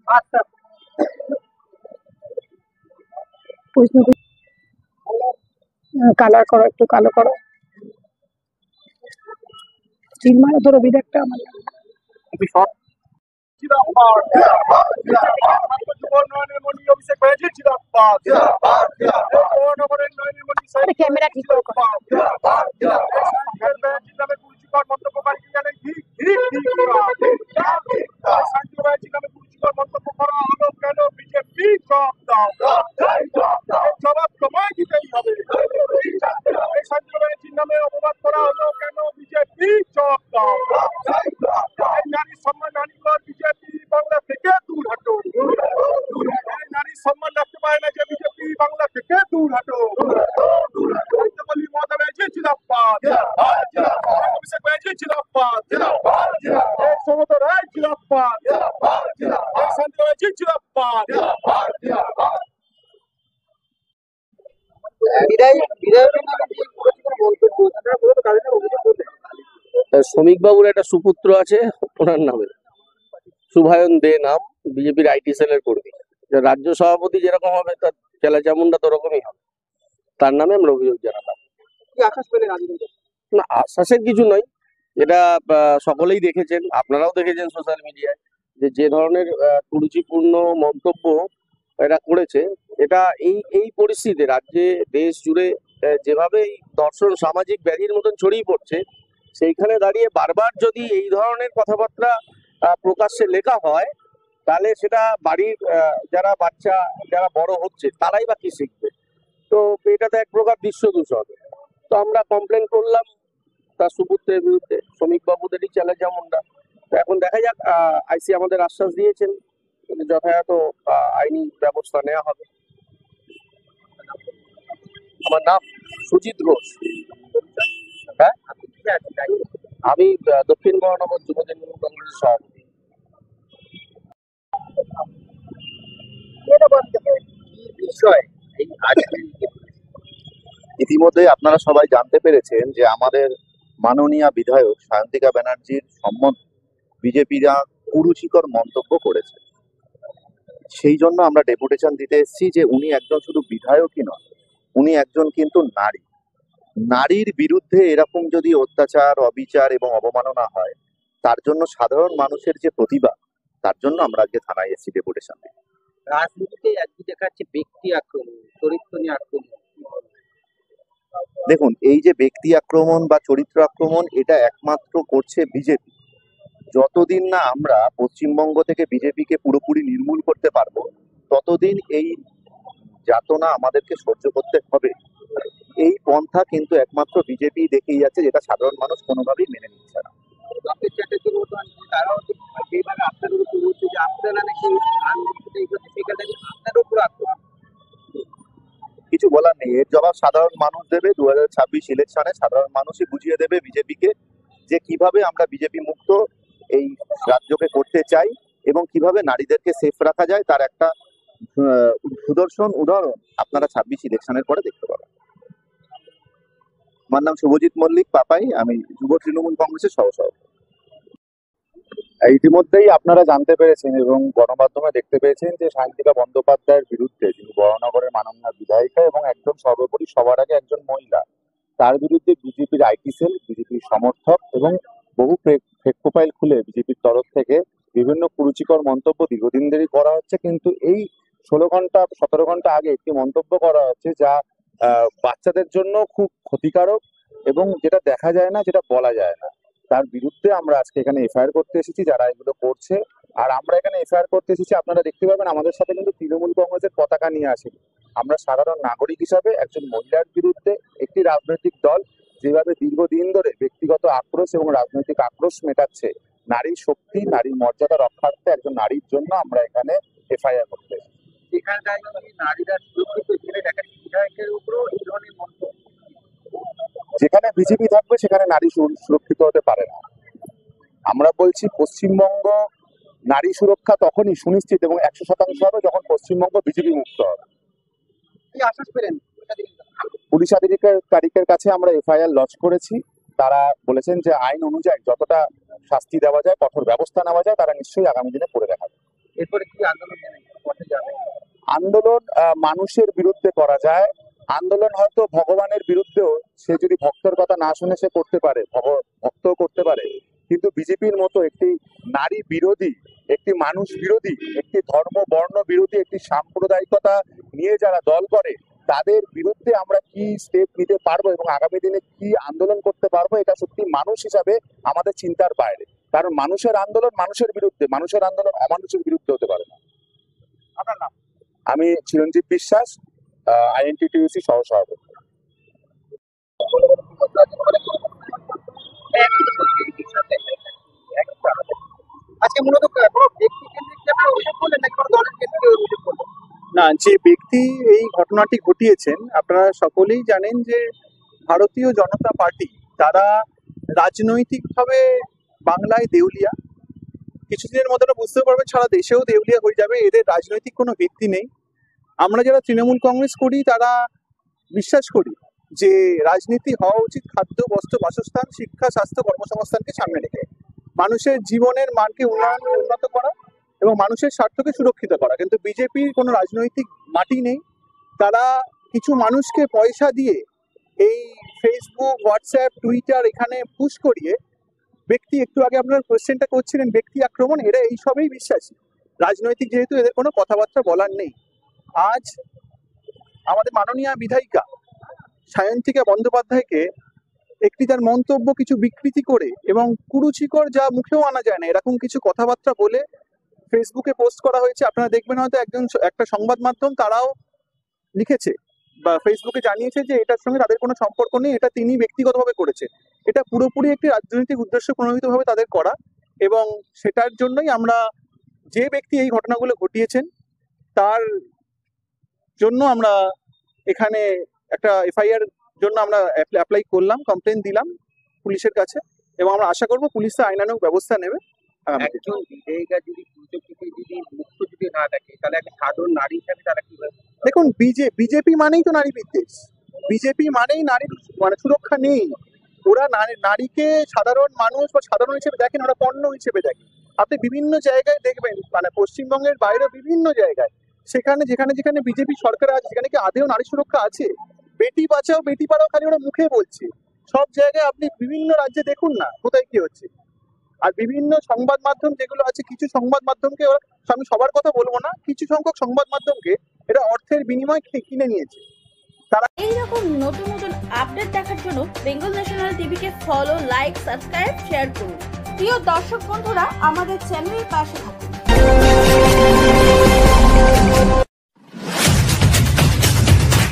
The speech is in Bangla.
আচ্ছা, কালার করো, একটু কালো করো, চিল মারো, ধরো বিদেকটা আমার ক্যামেরা ঠিক করো। জবাব তোমায় দিতেই হবে। নামে অপবাদ করা হলো কেন? বিজেপি জবাব দাও। নারী সম্মান হানি কর বিজেপি বাংলা থেকে দূর হটো। নারী সম্মান রাখতে পারে না যে বিজেপি বাংলা থেকে দূর হটো। বলি মমতা ব্যানার্জি জিন্দাবাদ, অভিষেক ব্যানার্জি জিন্দাবাদ, সমতা রায় জিন্দাবাদ, শান্তি ব্যানার্জি জিন্দাবাদ। শ্রমিক বাবুর একটা সুপুত্র আছে, ওনার নামে শুভায়ন দে নাম, বিজেপির আইটি সেলের কর্মী। রাজ্য সভাপতি যেরকম হবে তার চেলা চামুন্ডা তো ওরকমই হবে, তার নামে আমরা অভিযোগ জানালাম। না, আশ্বাসের কিছু নয়, এটা সকলেই দেখেছেন, আপনারাও দেখেছেন সোশ্যাল মিডিয়ায় যে ধরনের কুরুচিপূর্ণ মন্তব্য এরা করেছে। এটা এই পরিস্থিতিতে রাজ্যে দেশ জুড়ে যেভাবে এই দর্শন সামাজিক ব্যাধির মতন ছড়িয়ে পড়ছে, সেইখানে দাঁড়িয়ে বারবার যদি এই ধরনের কথাবার্তা প্রকাশ্যে লেখা হয়, তাহলে সেটা বাড়ির যারা বাচ্চা যারা বড় হচ্ছে তারাই বা কি শিখবে। তো এটা তো এক প্রকার দৃশ্য দূষণ। তো আমরা কমপ্লেন করলাম তার সুপুত্রের বিরুদ্ধে, শ্রমিক বাবুদেরই চ্যালেঞ্জ যেমনটা। তো এখন দেখা যাক, আইসি আমাদের আশ্বাস দিয়েছেন যথাযথ আইনি ব্যবস্থা নেওয়া হবে। আমার নাম সুজিত ঘোষ। হ্যাঁ, আমি দক্ষিণ মহানগর যুব তৃণমূল কংগ্রেসের সভাপতি। ইতিমধ্যে আপনারা সবাই জানতে পেরেছেন যে আমাদের মাননীয় বিধায়ক সায়ন্তিকা ব্যানার্জির সম্বন্ধে বিজেপিরা কুরুচিকর মন্তব্য করেছে। সেই জন্য আমরা ডেপুটেশন দিতে এসেছি যে উনি একজন শুধু বিধায়কই নয়, উনি একজন কিন্তু নারী। নারীর বিরুদ্ধে এরকম যদি অত্যাচার, অবিচার এবং অবমাননা হয়, তার জন্য সাধারণ মানুষের যে প্রতিবাদ, তার জন্য আমরা আজকে থানায় এসেছি ডেপুটেশন দিতে। রাজনীতিতে একদিকে দেখাচ্ছে ব্যক্তি আক্রমণ, চরিত্র নিয়ে আক্রমণ। দেখুন, এই যে ব্যক্তি আক্রমণ বা চরিত্র আক্রমণ, এটা একমাত্র করছে বিজেপি। যতদিন না আমরা পশ্চিমবঙ্গ থেকে বিজেপিকে পুরোপুরি নির্মূল করতে পারবো, ততদিন এই যাতনা আমাদেরকে সহ্য করতে হবে। এই পন্থা কিন্তু একমাত্র বিজেপি দেখেই যাচ্ছে, যেটা সাধারণ মানুষ কোনোভাবেই মেনে নিচ্ছে না। কিছু বলার নেই, এর জবাব সাধারণ মানুষ দেবে। 2026 ইলেকশনে সাধারণ মানুষই বুঝিয়ে দেবে বিজেপিকে যে কিভাবে আমরা বিজেপি মুক্ত এই রাজ্যকে করতে চাই এবং কিভাবে নারীদেরকে সেফ রাখা যায়, তার একটা সুদর্শন উদাহরণ আপনারা 26 ইলেকশনের পরে দেখতে পাবেন। আমার নাম শুভজিৎ মল্লিক পাপাই, আমি যুব তৃণমূল কংগ্রেসের সহসভাপতি। ইতিমধ্যেই আপনারা জানতে পেরেছেন এবং গণমাধ্যমে দেখতে পেয়েছেন যে সায়ন্তিকা বন্দ্যোপাধ্যায়ের বিরুদ্ধে, যিনি বরানগরের মাননীয় বিধায়িকা এবং একজন সর্বোপরি সবার আগে একজন মহিলা, তার বিরুদ্ধে বিজেপির আইটি সেল, বিজেপির সমর্থক এবং বহু ফেক প্রোফাইল খুলে বিজেপির তরফ থেকে বিভিন্ন কুরুচিকর মন্তব্য দীর্ঘদিন ধরেই করা হচ্ছে। কিন্তু এই 16 ঘন্টা 17 ঘন্টা আগে একটি মন্তব্য করা হচ্ছে যা বাচ্চাদের জন্য খুব ক্ষতিকারক এবং যেটা দেখা যায় না, যেটা বলা যায় না। তার বিরুদ্ধে আমরা আজকে এখানে এফআইআর করতে এসেছি, যারা এগুলো করছে। আর আমরা এখানে এফআইআর করতে এসেছি, আপনারা দেখতে পাবেন আমাদের সাথে কিন্তু তৃণমূল কংগ্রেসের পতাকা নিয়ে আসেনি। আমরা সাধারণ নাগরিক হিসাবে একজন মহিলার বিরুদ্ধে একটি রাজনৈতিক দল যেভাবে দীর্ঘদিন ধরে ব্যক্তিগত আক্রোশ এবং রাজনৈতিক আক্রোশ মেটাচ্ছে, নারীর শক্তি, নারীর মর্যাদা রক্ষার্থে একজন নারীর জন্য আমরা এখানে এফআইআর করতে এসেছি। যেখানে বিজেপি থাকবে সেখানে নারী সুরক্ষিত হতে পারে না। আমরা বলছি পশ্চিমবঙ্গ নারী সুরক্ষা তখনই সুনিশ্চিত এবং 100% হবে যখন পশ্চিমবঙ্গ বিজেপি মুক্ত হবে। পুলিশ আধিকারিকের কাছে আমরা এফআইআর লঞ্চ করেছি তারা বলেছেন যে আইন অনুযায়ী যতটা শাস্তি দেওয়া যায়, কঠোর ব্যবস্থা নেওয়া যায়, তারা নিশ্চয়ই আগামী দিনে করে দেখাবে। এরপরে কি আন্দোলন পথে যাবে? আন্দোলন মানুষের বিরুদ্ধে করা যায়। আন্দোলন হয়তো ভগবানের বিরুদ্ধেও, সে যদি ভক্তের কথা না শুনে সে করতে পারে, ভক্তও করতে পারে, কিন্তু বিজেপির মতো একটি নারী বিরোধী, একটি মানুষ বিরোধী, একটি ধর্ম বর্ণ বিরোধী, একটি সাম্প্রদায়িকতা নিয়ে যারা দল করে, তাদের বিরুদ্ধে আমরা কি স্টেপ নিতে পারবো এবং আগামী দিনে কি আন্দোলন করতে পারবো, এটা সত্যি মানুষ হিসাবে আমাদের চিন্তার বাইরে। কারণ মানুষের আন্দোলন মানুষের বিরুদ্ধে, মানুষের আন্দোলন অমানুষের বিরুদ্ধে হতে পারে না। আপনার নাম? আমি চিরঞ্জীব বিশ্বাস, INTTUC সহসভাপতি। আজকে মূলত কোনো ব্যক্তি কেন্দ্রিক কি আপনারা অভিযোগ করলেন নাকি কোনো দলের কেন্দ্রিক অভিযোগ করলেন? না, যে ব্যক্তি এই ঘটনাটি ঘটিয়েছেন আপনারা সকলেই জানেন যে ভারতীয় জনতা পার্টি তারা রাজনৈতিকভাবে বাংলায় দেউলিয়া, কিছুদিনের মধ্যে ওরা বুঝতে পারবে সারা দেশেও দেউলিয়া হয়ে যাবে, এদের রাজনৈতিক কোনো ভিত্তি নেই। আমরা যারা তৃণমূল কংগ্রেস করি তারা বিশ্বাস করি যে রাজনীতি হওয়া উচিত খাদ্য, বস্ত্র, বাসস্থান, শিক্ষা, স্বাস্থ্য, কর্মসংস্থানকে সামনে রেখে মানুষের জীবনের মানকে উন্নত করা এবং মানুষের স্বার্থকে সুরক্ষিত করা। কিন্তু বিজেপির কোনো রাজনৈতিক মাটি নেই। তারা কিছু মানুষকে পয়সা দিয়ে এই ফেসবুক, হোয়াটসঅ্যাপ, টুইটার এখানে পুশ করিয়ে ব্যক্তি, একটু আগে আপনারা কোয়েশ্চেনটা করছিলেন ব্যক্তি আক্রমণ, এরা এইসবেই বিশ্বাসী। রাজনৈতিক যেহেতু এদের কোনো কথাবার্তা বলার নেই। আজ আমাদের মাননীয় বিধায়িকা সায়ন্তিকা বন্দ্যোপাধ্যায়কে একটি তার মন্তব্য কিছু বিকৃতি করে এবং কুরুচিকর, যা মুখেও আনা যায় না, এরকম কিছু কথাবার্তা বলে ফেসবুকে পোস্ট করা হয়েছে। আপনারা দেখবেন হয়তো একটা সংবাদ মাধ্যম তারাও লিখেছে বা ফেসবুকে জানিয়েছে যে এটার সঙ্গে তাদের কোনো সম্পর্ক নেই, এটা তিনি ব্যক্তিগতভাবে করেছে। এটা পুরোপুরি একটি রাজনৈতিক উদ্দেশ্য প্রণোদিতভাবে তাদের করা, এবং সেটার জন্যই আমরা, যে ব্যক্তি এই ঘটনাগুলো ঘটিয়েছেন তার জন্য আমরা এখানে একটা FIR জন্য আমরা অ্যাপ্লাই করলাম, কমপ্লেন দিলাম পুলিশের কাছে, এবং আমরা আশা করব পুলিশ আইনানুগ ব্যবস্থা নেবে। একজন বিধায়িকা যদি সুযোগ থেকে যদি মুক্ত যদি না থাকে তাহলে একটা সাধারণ নারী হিসাবে তারা কিভাবে? দেখুন, বিজেপি মানেই তো নারী বিদ্বেষ, বিজেপি মানেই নারীর সুরক্ষা নেই। ওরা নারীকে সাধারণ মানুষ বা সাধারণ হিসেবে দেখেন, ওরা পণ্য হিসেবে দেখে। আপনি বিভিন্ন জায়গায় দেখবেন, পশ্চিমবঙ্গের বাইরে বিভিন্ন জায়গায়, সেখানে যেখানে বিজেপি সরকার আছে সেখানে কি আদেও নারী সুরক্ষা আছে? বেটি বাঁচাও বেটি পড়াও খালি ওরা মুখে বলছে। সব জায়গায় আপনি বিভিন্ন রাজ্যে দেখুন না কোথায় কি হচ্ছে। আর বিভিন্ন সংবাদ মাধ্যম যেগুলো আছে, কিছু সংবাদ মাধ্যমকে ওরা, আমি সবার কথা বলবো না, কিছু সংখ্যক সংবাদ মাধ্যমকে এরা অর্থের বিনিময়ে কিনে নিয়েছে। এইরকম নতুন নতুন আপডেট দেখার জন্য বেঙ্গল ন্যাশনাল টিভিকে ফলো, লাইক, সাবস্ক্রাইব, শেয়ার করুন। প্রিয় দর্শক বন্ধুরা, আমাদের চ্যানেলের পাশে থাকুন।